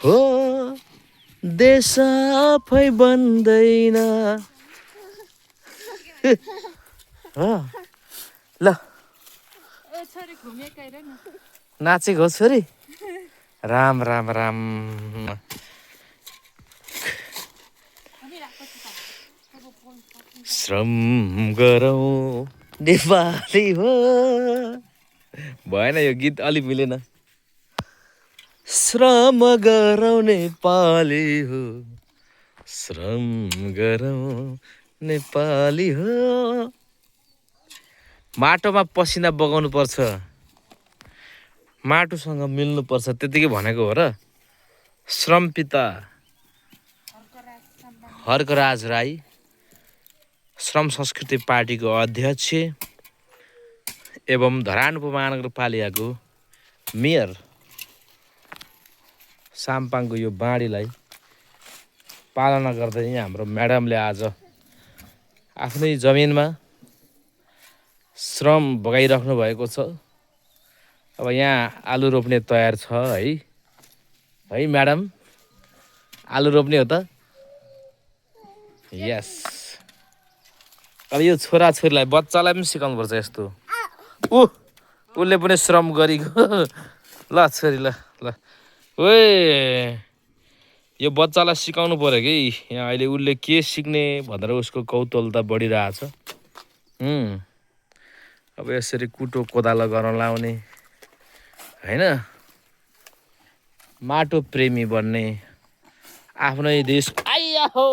हो देश आफै बन्दैन हो ल नाचेको हो छोरी राम राम राम श्रम गरौँ नेपाली हो भएन यो गीत अलि मिलेन श्रम गरौँ नेपाली हो श्रम गरौँ नेपाली हो माटोमा पसिना बगाउनु पर्छ माटोसँग मिल्नु पर्छ त्यतिकै भनेको हो र श्रम पिता हर्कराज राई श्रम संस्कृति पार्टीको अध्यक्ष एवं धरान उपमहानगरपालिकाको मेयर साम्पाङको यो बाढीलाई पालना गर्दै हाम्रो म्याडमले आज आफ्नै जमिनमा श्रम बगाइराख्नु भएको छ अब यहाँ आलु रोप्ने तयार छ है म्याडम आलु रोप्ने हो त यस अब यो छोराछोरीलाई बच्चालाई पनि सिकाउनु पर्छ यस्तो उसले पनि श्रम गरेको ल छोरी ल ओए यो बच्चालाई सिकाउनु पर्यो कि यहाँ अहिले उसले के सिक्ने भनेर उसको कौतूहलता बढिरहेछ अब यसरी कुटो कोदालो गर्न लाउने हैन माटो प्रेमी बन्ने आफ्नै देश आइया हो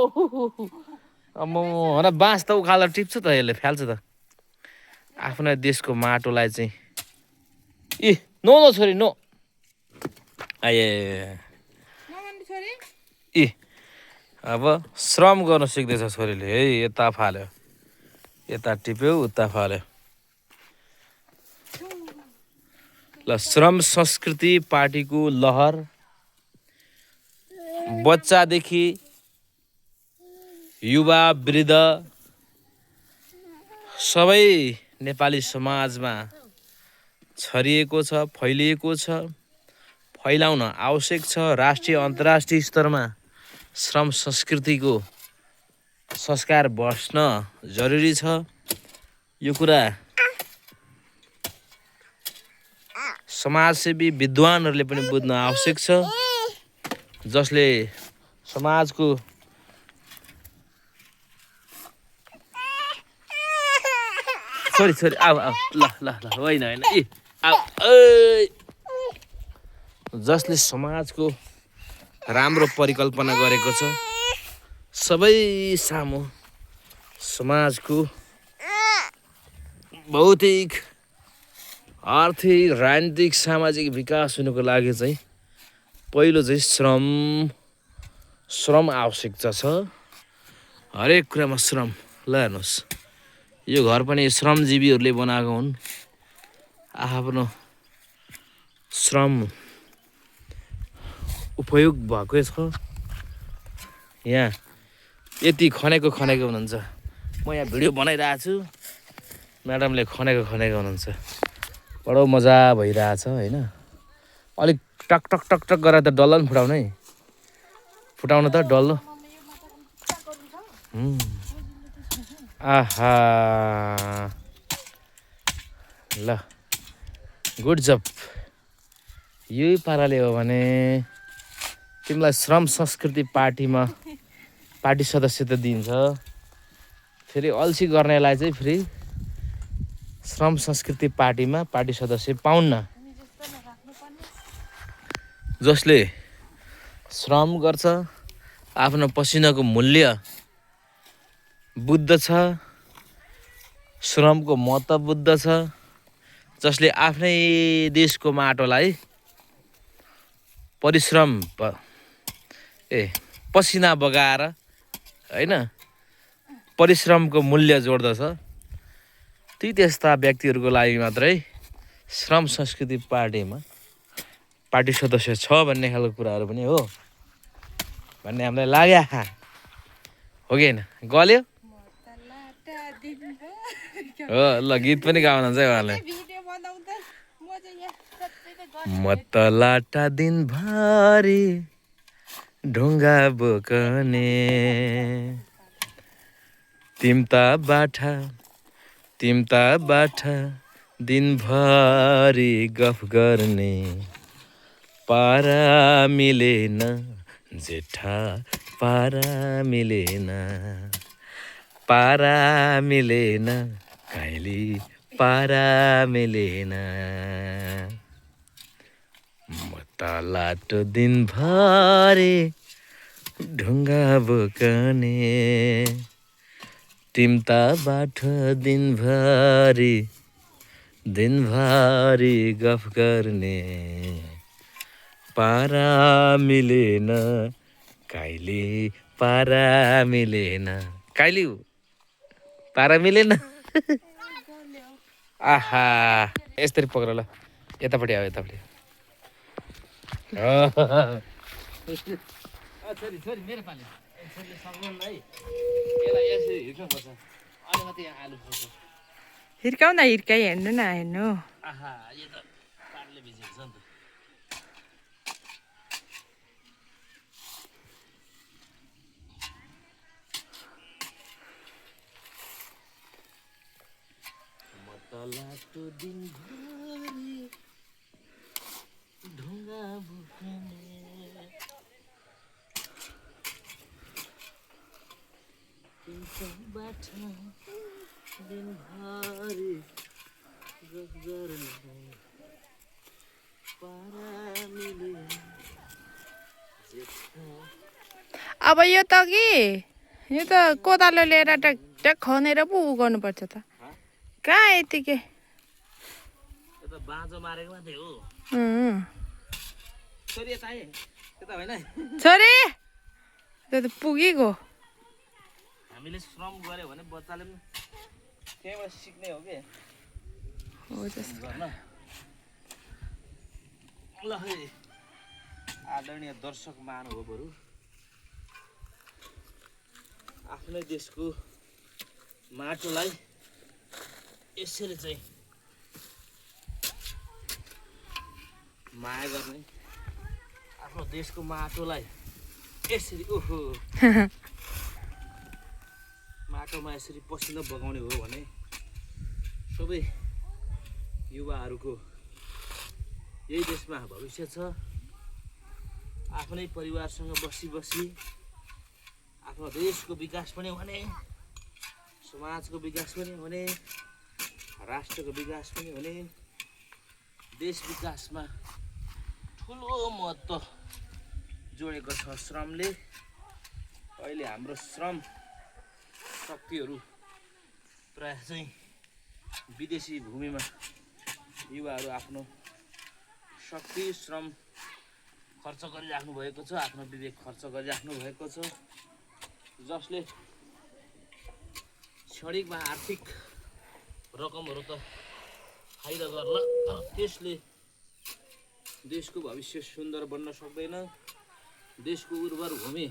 होइन बाँस त उखालेर टिप्छ त यसले फ्याल्छ त आफ्नै देशको माटोलाई चाहिँ नो छोरी नो आए अब श्रम गर्न सिक्दैछ छोरीले है यता फाल्यो यता टिप्यो उता फाल्यो ल श्रम संस्कृति पार्टीको लहर बच्चादेखि युवा वृद्ध सबै नेपाली समाजमा छरिएको छ फैलिएको छ फैलाउन आवश्यक छ राष्ट्रिय अन्तर्राष्ट्रिय स्तरमा श्रम संस्कृतिको संस्कार बस्न जरुरी छ यो कुरा समाजसेवी विद्वानहरूले पनि बुझ्न आवश्यक छ जसले समाजको छोरी आऊ ल होइन जसले समाजको राम्रो परिकल्पना गरेको छ सबै सामु समाजको भौतिक आर्थिक राजनीतिक सामाजिक विकास हुनुको लागि चाहिँ पहिलो चाहिँ श्रम आवश्यकता छ हरेक कुरामा श्रम ल हेर्नुहोस् यो घर पनि श्रमजीवीहरूले बनाएको हुन् आफ्नो श्रम उपयोग भएकै छ यहाँ यति खनेको हुनुहुन्छ म यहाँ भिडियो बनाइरहेको छु म्याडमले खनेको हुनुहुन्छ बडो मजा भइरहेछ होइन अलिक टक टक टक टक गरेर त डल्लो पनि फुटाउनु है फुटाउनु त डल्लो आहा ल गुड जब यही पाराले हो भने तिमीलाई श्रम संस्कृति पार्टीमा पार्टी सदस्यता दिन्छ फेरि अल्छी गर्नेलाई चाहिँ फेरि श्रम संस्कृति पार्टीमा पार्टी सदस्य पाउन्न जसले श्रम गर्छ आफ्नो पसिनाको मूल्य बुद्ध छ श्रमको महत्त्व बुद्ध छ जसले आफ्नै देशको माटोलाई परिश्रम पसिना बगाएर हैन परिश्रमको मूल्य जोड्दछ ती त्यस्ता व्यक्तिहरूको लागि मात्रै श्रम संस्कृति पार्टीमा पार्टी सदस्य छ भन्ने खालको कुराहरू पनि हो भन्ने हामीलाई लाग्यो हो कि हैन गल्यो हो ल गीत पनि गाउनुहुन्छ है उहाँले म त लाटा दिनभरि ढुङ्गा बोकने तिम्ता बाठा दिनभरि गफ गर्ने पारा मिलेन जेठा पारा मिलेन काइली पारा मिलेन म त लाटो दिनभरि ढुङ्गा बोकने तिम्ता बाठो दिनभरि गफ गर्ने पारा मिलेन काइली पारा मिलेन काइली पारा मिलेन आहा यसरी पक्र ल यतापट्टि आऊ यतापट्टि छोरी मेरो पाले छोरीले सक्नुहुन्न है यसलाई यसरी हिर्काउनुपर्छ अनि मात्रै यहाँ आलु फल्छ हिर्काउ न हिर्काइ हेर्नु न हेर्नु आहा यो त पानीले भिजेको छ नि त म त लाटो दिनभरि ढुङ्गा बोक्ने तिम्रो बाटो दिनभरि गफ गर्ने पारा मिलेन जेठा अब यो त कोदालो लिएर ट्याक खनेर पो उ गर्नुपर्छ त कहाँ यतिकै यो त बाँझो मारेको मात्रै हो छोरी यता आए यता होइन छोरी त्यो त पुगेको हामीले श्रम गऱ्यो भने बच्चाले पनि त्यहीँबाट सिक्ने हो कि हो जस्तो गर्न ल है आदरणीय दर्शक महानुभावहरू आफ्नै देशको माटोलाई यसरी चाहिँ माया गर्ने आफ्नो देशको माटोलाई यसरी ओहो माटोमा यसरी पसिना बगाउने हो भने सबै युवाहरूको यही देशमा भविष्य छ आफ्नै परिवारसँग बसी आफ्नो देशको विकास पनि हुने समाजको विकास पनि हुने राष्ट्रको विकास पनि हुने देश विकासमा ठुलो महत्त्व जोडेको छ श्रमले अहिले हाम्रो श्रम शक्तिहरू प्रायः चाहिँ विदेशी भूमिमा युवाहरू आफ्नो शक्ति श्रम खर्च गरिराख्नु भएको छ आफ्नो विवेक खर्च गरिराख्नु भएको छ जसले क्षणिकमा आर्थिक रकमहरू त फाइदा गर्ला त्यसले देशको भविष्य सुन्दर बन्न सक्दैन देशको उर्वर भूमि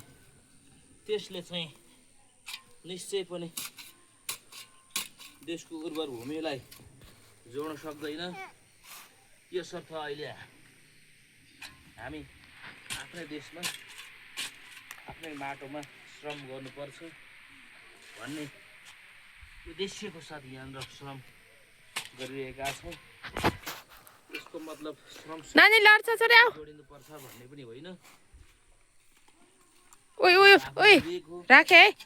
त्यसले चाहिँ निश्चय पनि देशको उर्वर भूमिलाई जोड्न सक्दैन यसर्थ अहिले हामी आफ्नै देशमा आफ्नै माटोमा श्रम गर्नुपर्छ भन्ने उद्देश्यको साथ यहाँनिर श्रम गरिरहेका छौँ यसको मतलब श्रम नानी लड्छ छोरी आऊ जोडिनुपर्छ भन्ने पनि होइन ओइ राखे है